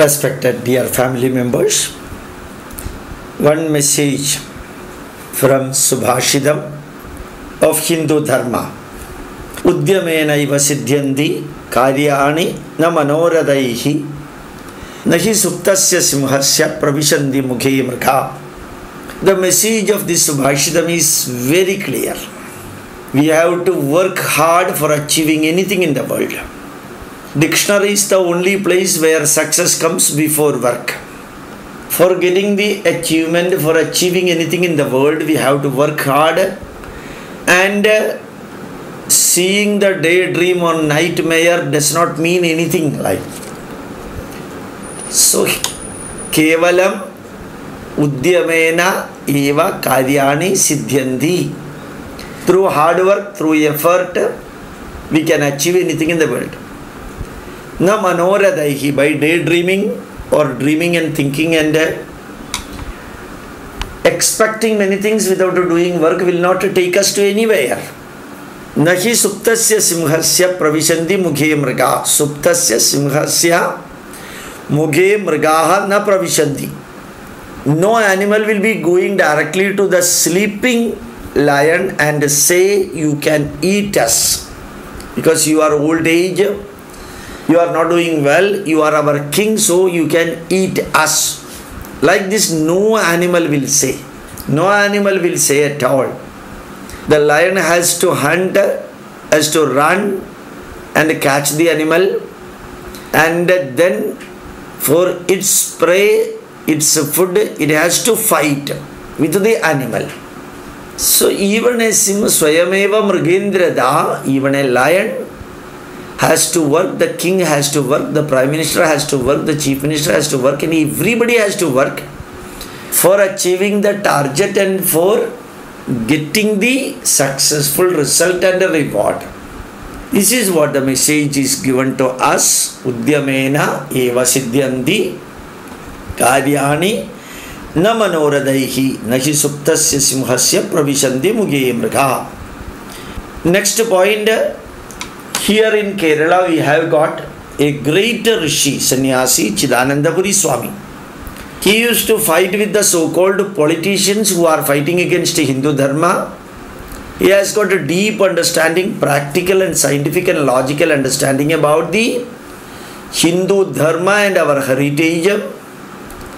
Respected dear family members, one message from Subhashidam of Hindu Dharma. Uddyamenaiva siddhyanti karyani na manoradaihi nahi suptasya simhasya pravishanti mukhe mrga. The message of this Subhashidam is very clear. We have to work hard for achieving anything in the world. Dictionary is the only place where success comes before work. For getting the achievement, for achieving anything in the world, we have to work hard, and seeing the daydream or nightmare does not mean anything like. So, kevalam udyamena eva karyani siddhyanti. Through hard work, through effort, we can achieve anything in the world. Na manoradaihi, by daydreaming or dreaming and thinking and expecting many things without doing work will not take us to anywhere. Nahi suptasya simhasya pravishanti mukhe mrga. Suptasya simhasya mukhe mrgaha na pravishanti. No animal will be going directly to the sleeping lion and say, you can eat us because you are old age, you are not doing well, you are our king, so you can eat us. Like this, no animal will say. No animal will say at all. The lion has to hunt, has to run and catch the animal, and then for its prey, its food, it has to fight with the animal. So even a sim swayameva mrigendrada, even a lion has to work, the king has to work, the prime minister has to work, the chief minister has to work, and everybody has to work for achieving the target and for getting the successful result and the reward. This is what the message is given to us. Udyamena eva siddhyanti karyani na manoradaihi nahi suptasya simhasya pravishanti mukhe mrga. Next point. Here in Kerala we have got a great Rishi, Sannyasi, Chidanandapuri Swami. He used to fight with the so-called politicians who are fighting against Hindu Dharma. He has got a deep understanding, practical and scientific and logical understanding about the Hindu Dharma and our heritage.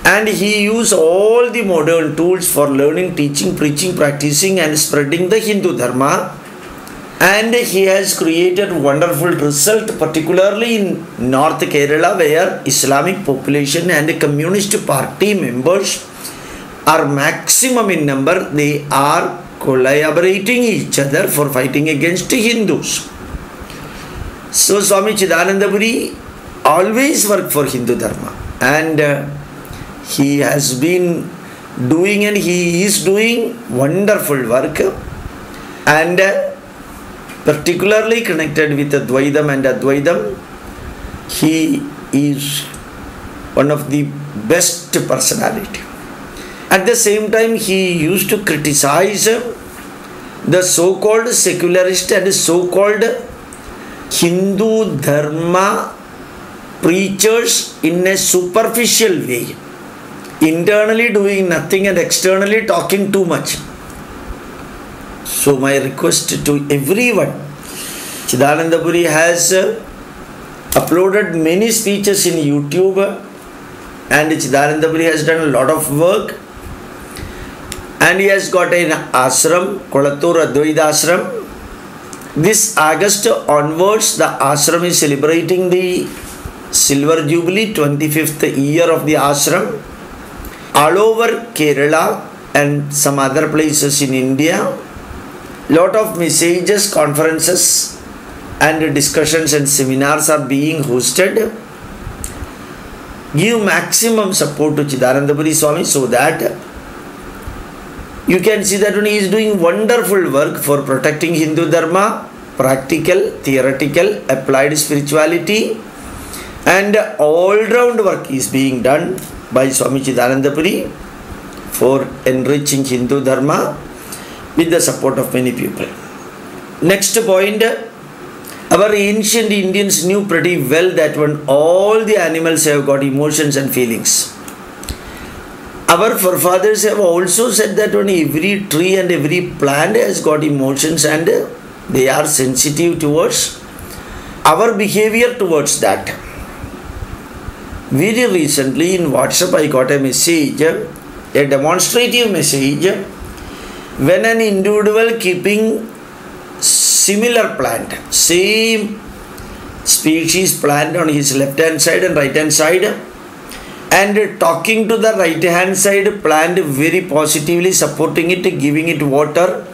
And he used all the modern tools for learning, teaching, preaching, practicing and spreading the Hindu Dharma. And he has created wonderful result, particularly in North Kerala, where Islamic population and Communist Party members are maximum in number. They are collaborating each other for fighting against Hindus. So Swami Chidanandapuri always worked for Hindu Dharma, and he has been doing and he is doing wonderful work, and particularly connected with Advaitam and Advaitam. He is one of the best personality. At the same time, he used to criticize the so-called secularist and so-called Hindu Dharma preachers in a superficial way, internally doing nothing and externally talking too much. So my request to everyone, Chidanandapuri has uploaded many speeches in YouTube, and Chidanandapuri has done a lot of work, and he has got an ashram, Kolatur Advaita Ashram. This August onwards, the ashram is celebrating the Silver Jubilee, 25th year of the ashram. All over Kerala and some other places in India, lot of messages, conferences and discussions and seminars are being hosted. Give maximum support to Chidanandapuri Swami so that you can see that he is doing wonderful work for protecting Hindu Dharma, practical, theoretical, applied spirituality, and all-round work is being done by Swami Chidanandapuri for enriching Hindu Dharma with the support of many people. Next point, Our ancient Indians knew pretty well that when all the animals have got emotions and feelings. Our forefathers have also said that when every tree and every plant has got emotions and they are sensitive towards our behavior towards that. Very recently in WhatsApp I got a message, a demonstrative message, when an individual keeping similar plant, same species plant on his left hand side and right hand side, and talking to the right hand side plant very positively, supporting it, giving it water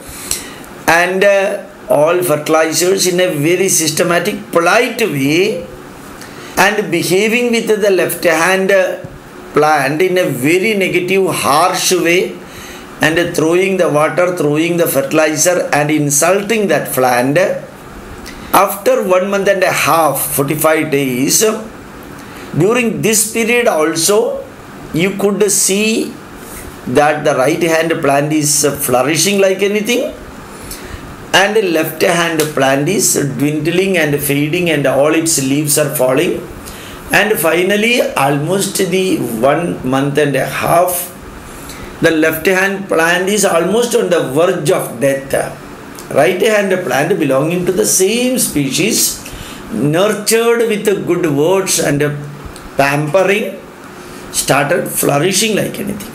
and all fertilizers in a very systematic, polite way, and behaving with the left hand plant in a very negative, harsh way, and throwing the water, throwing the fertilizer and insulting that plant. After 1 month and a half, 45 days, during this period also, you could see that the right hand plant is flourishing like anything, and the left hand plant is dwindling and fading, and all its leaves are falling. And finally, almost the 1 month and a half, the left hand plant is almost on the verge of death. Right hand plant belonging to the same species, nurtured with good words and pampering, started flourishing like anything.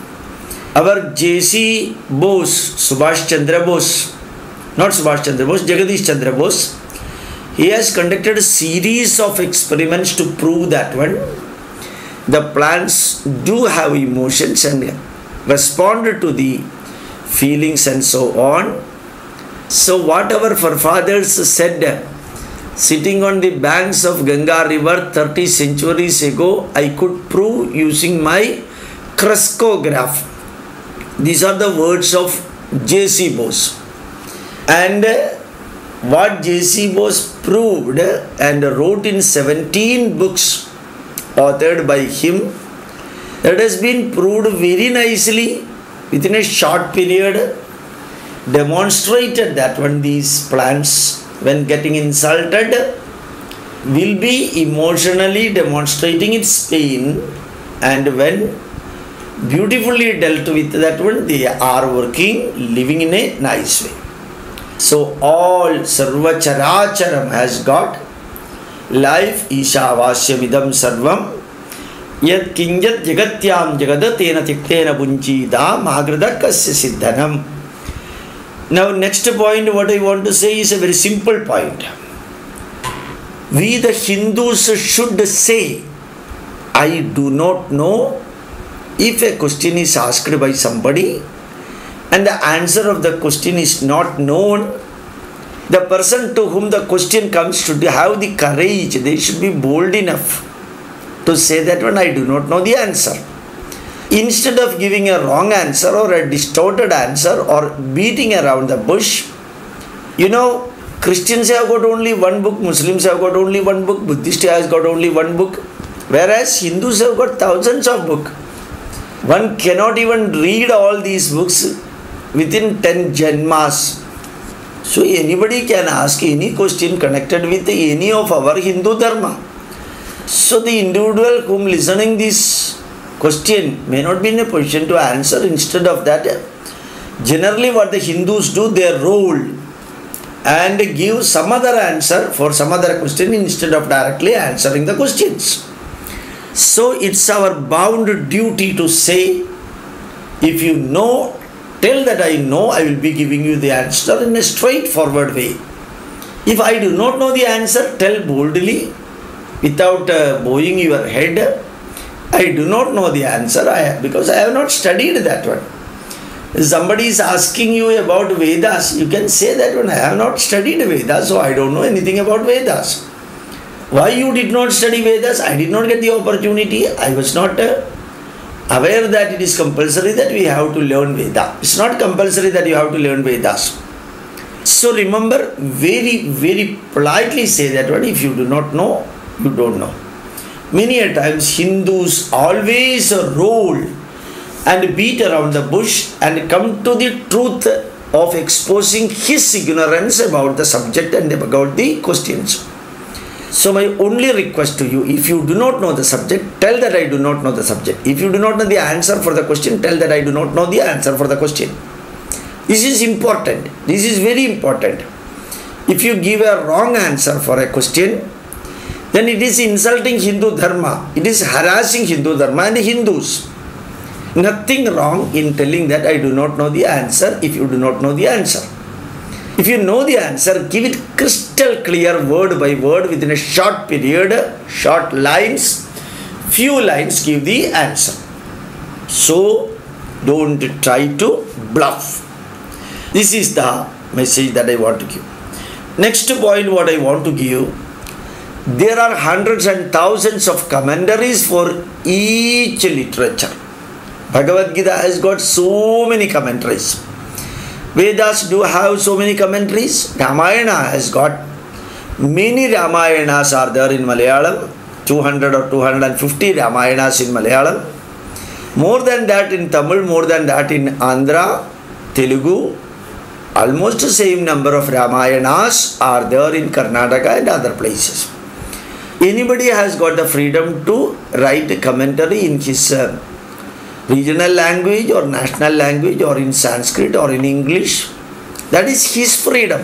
Our J.C. Bose, Subhash Chandra Bose, not Subhash Chandra Bose, Jagadish Chandra Bose, he has conducted a series of experiments to prove that when the plants do have emotions and respond to the feelings and so on. So what our forefathers said, sitting on the banks of Ganga river 30 centuries ago, I could prove using my crescograph. These are the words of J.C. Bose. And what J.C. Bose proved and wrote in 17 books authored by him, that has been proved very nicely within a short period, demonstrated that when these plants, when getting insulted, will be emotionally demonstrating its pain, and when beautifully dealt with that one, they are working, living in a nice way. So all Sarva Characharam has got life, Ishavasya Vidam Sarvam, Yat Kinjat Jagatyam Jagadatena Tiktena Bunjida Mahagradakasya Siddhanam. Now next point what I want to say is a very simple point. We the Hindus should say, I do not know. If a question is asked by somebody and the answer of the question is not known, the person to whom the question comes should have the courage, they should be bold enough to say that when I do not know the answer. Instead of giving a wrong answer or a distorted answer or beating around the bush, Christians have got only one book, Muslims have got only one book, Buddhist has got only one book, whereas Hindus have got thousands of books. One cannot even read all these books within 10 Janmas. So anybody can ask any question connected with any of our Hindu Dharma. So the individual whom listening this question may not be in a position to answer. Instead of that, generally what the Hindus do, they roll and give some other answer for some other question instead of directly answering the questions. So it's our bound duty to say, if you know, tell that I know, I will be giving you the answer in a straightforward way. If I do not know the answer, tell boldly without bowing your head, I do not know the answer because I have not studied that one. If somebody is asking you about Vedas, you can say that one, I have not studied Vedas, so I don't know anything about Vedas. Why you did not study Vedas? I did not get the opportunity. I was not aware that it is compulsory that we have to learn Vedas. It's not compulsory that you have to learn Vedas. So remember, very, very politely say that one, if you do not know, you don't know. Many a times Hindus always roll and beat around the bush and come to the truth of exposing his ignorance about the subject and about the questions. So my only request to you, if you do not know the subject, tell that I do not know the subject. If you do not know the answer for the question, tell that I do not know the answer for the question. This is important. This is very important. If you give a wrong answer for a question, then it is insulting Hindu Dharma. It is harassing Hindu Dharma and Hindus. Nothing wrong in telling that I do not know the answer if you do not know the answer. If you know the answer, give it crystal clear word by word within a short period, short lines, few lines give the answer. So don't try to bluff. This is the message that I want to give. Next point what I want to give, there are hundreds and thousands of commentaries for each literature. Bhagavad Gita has got so many commentaries. Vedas do have so many commentaries. Ramayana has got many Ramayanas are there in Malayalam. 200 or 250 Ramayanas in Malayalam. More than that in Tamil, more than that in Andhra, Telugu. Almost the same number of Ramayanas are there in Karnataka and other places. Anybody has got the freedom to write a commentary in his regional language or national language or in Sanskrit or in English. That is his freedom.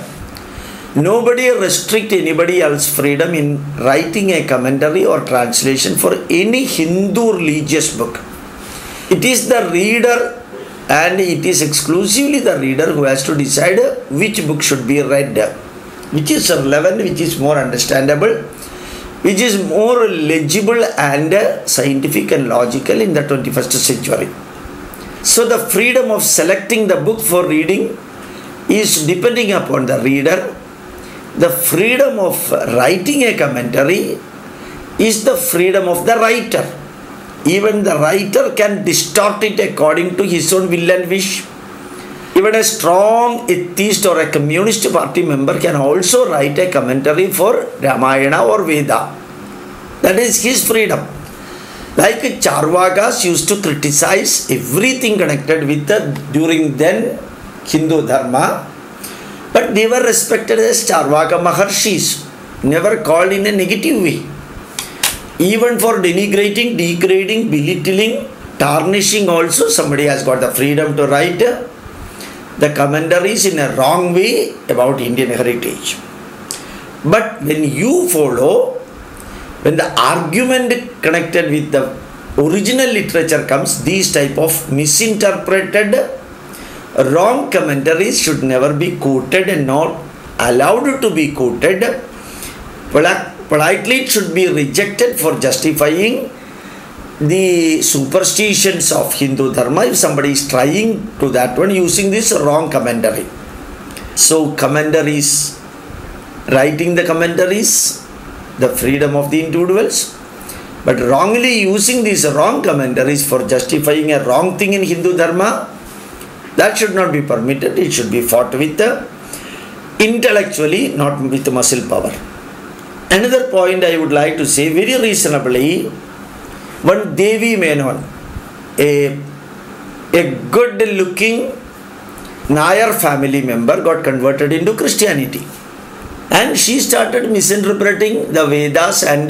Nobody restrict anybody else's freedom in writing a commentary or translation for any Hindu religious book. It is the reader, and it is exclusively the reader who has to decide which book should be read, which is relevant, which is more understandable, which is more legible and scientific and logical in the 21st century. So the freedom of selecting the book for reading is depending upon the reader. The freedom of writing a commentary is the freedom of the writer. Even the writer can distort it according to his own will and wish. Even a strong atheist or a communist party member can also write a commentary for Ramayana or Veda. That is his freedom. Like Charvakas used to criticize everything connected with during then Hindu Dharma, but they were respected as Charvaka Maharshis, never called in a negative way. Even for denigrating, degrading, belittling, tarnishing also, somebody has got the freedom to write the commentaries in a wrong way about Indian heritage. But when you follow, when the argument connected with the original literature comes, these type of misinterpreted, wrong commentaries should never be quoted and not allowed to be quoted. Politely it should be rejected for justifying the superstitions of Hindu Dharma if somebody is trying to that one using this wrong commentary. So commentaries, writing the commentaries, the freedom of the individuals, but wrongly using these wrong commentaries for justifying a wrong thing in Hindu Dharma, that should not be permitted. It should be fought with intellectually, not with muscle power. Another point I would like to say very reasonably, one Devi Menon, a good looking Nayar family member, got converted into Christianity. And she started misinterpreting the Vedas and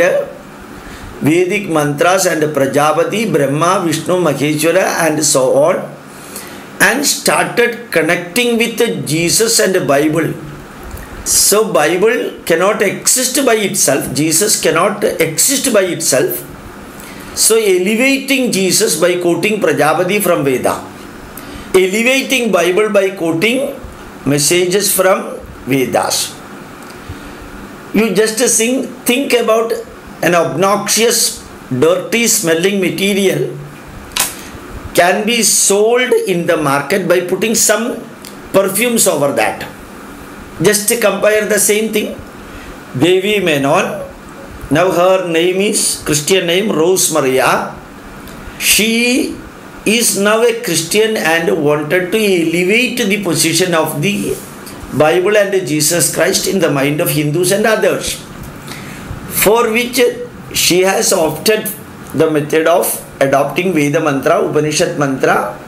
Vedic mantras and Prajapati, Brahma, Vishnu, Maheshwara and so on, and started connecting with Jesus and the Bible. So Bible cannot exist by itself. Jesus cannot exist by itself. So elevating Jesus by quoting Prajapati from Veda. Elevating Bible by quoting messages from Vedas. You just think about an obnoxious, dirty smelling material can be sold in the market by putting some perfumes over that. Just to compare the same thing. Devi Menon, now her name is, Christian name, Rose Maria. She is now a Christian and wanted to elevate the position of the Bible and Jesus Christ in the mind of Hindus and others, for which she has opted the method of adopting Veda mantra, Upanishad mantra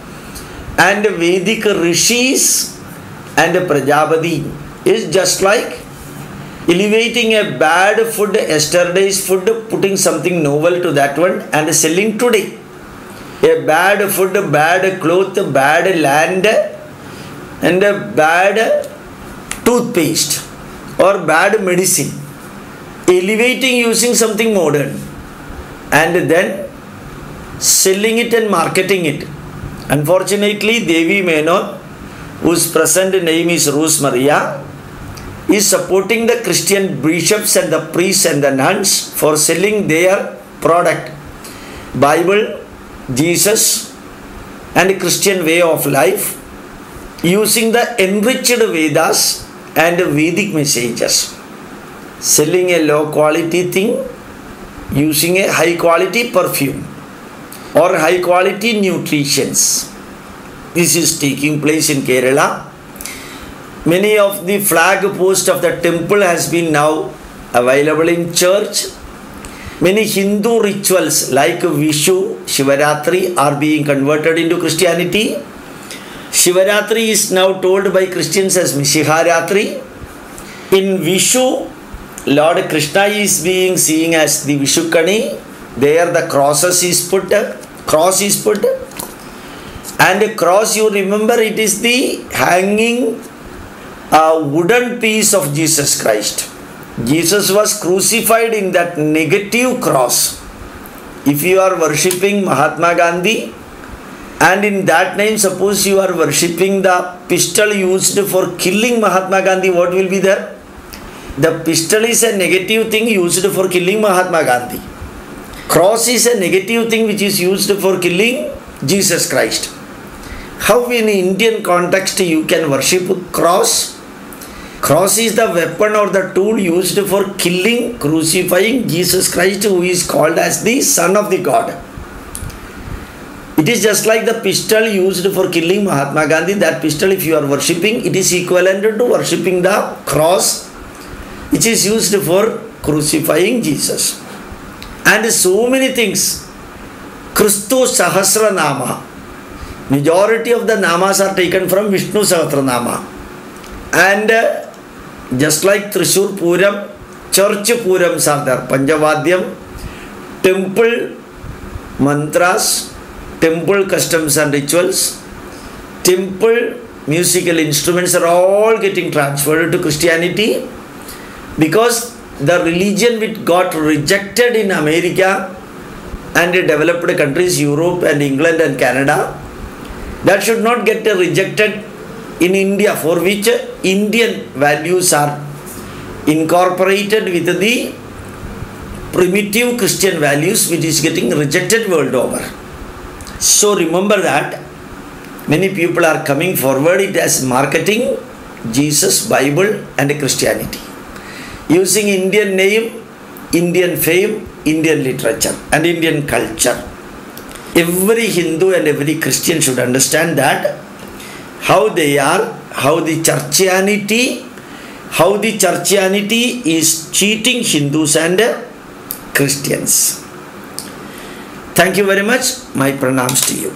and Vedic rishis and Prajapati is just like elevating a bad food, yesterday's food, putting something novel to that one and selling today. A bad food, bad cloth, bad land and a bad toothpaste or bad medicine. Elevating using something modern and then selling it and marketing it. Unfortunately, Devi Menon, whose present name is Rose Maria, is supporting the Christian bishops and the priests and the nuns for selling their product, Bible, Jesus and Christian way of life, using the enriched Vedas and Vedic messages, selling a low quality thing using a high quality perfume or high quality nutritions. This is taking place in Kerala. Many of the flag posts of the temple has been now available in church. Many Hindu rituals like Vishu, Shivaratri are being converted into Christianity. Shivaratri is now told by Christians as Mishiharatri. In Vishu, Lord Krishna is being seen as the Vishukani. There the cross is put. And the cross, you remember, it is the hanging wooden piece of Jesus Christ. Jesus was crucified in that negative cross. If you are worshipping Mahatma Gandhi and in that name suppose you are worshipping the pistol used for killing Mahatma Gandhi, what will be there? The pistol is a negative thing used for killing Mahatma Gandhi. Cross is a negative thing which is used for killing Jesus Christ. How in Indian context you can worship cross? Cross is the weapon or the tool used for killing, crucifying Jesus Christ, who is called as the Son of the God. It is just like the pistol used for killing Mahatma Gandhi. That pistol, if you are worshipping, it is equivalent to worshipping the cross, which is used for crucifying Jesus. And so many things. Kristu Sahasranama. Majority of the namas are taken from Vishnu Sahasranama. And just like Trishur Puram, church Purams are there. Panjavadyam, temple mantras, temple customs and rituals, temple musical instruments are all getting transferred to Christianity, because the religion which got rejected in America and developed countries, Europe and England and Canada, that should not get rejected in India, for which Indian values are incorporated with the primitive Christian values, which is getting rejected world over. So remember that many people are coming forward it as marketing Jesus, Bible and Christianity, using Indian name, Indian fame, Indian literature and Indian culture. Every Hindu and every Christian should understand that how they are, how the Churchianity is cheating Hindus and Christians. Thank you very much. My pranams to you.